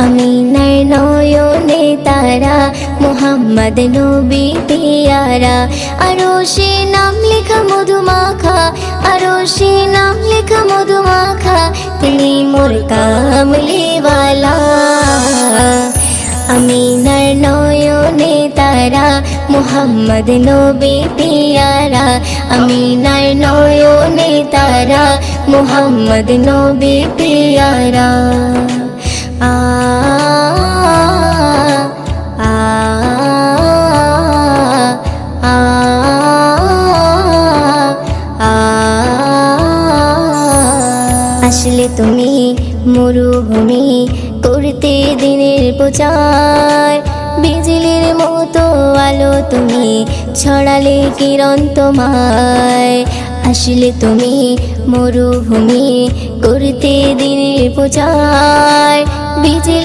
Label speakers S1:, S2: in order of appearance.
S1: আমিনার নয়নে তারা, মুহাম্মদ নবী পিয়ারা। আরশে নাম লেখা মধুমাখা, আরশে নাম লেখা মধুমাখা, তিনি মোর কামলিওয়ালা। আমিনার নয়নে তারা, মুহাম্মদ নবী পিয়ারা। আমিনার নয়নে তারা, মুহাম্মদ নবী পিয়ারা। আ আ আ আ আসলে তুমি মরুভূমি করতে দিনের প্রচার, বিজলির মতো আলো তুমি ছড়ালে কিরণ তোমায়। আসলে তুমি মরুভূমি করতে দিনের প্রচার, বিজলি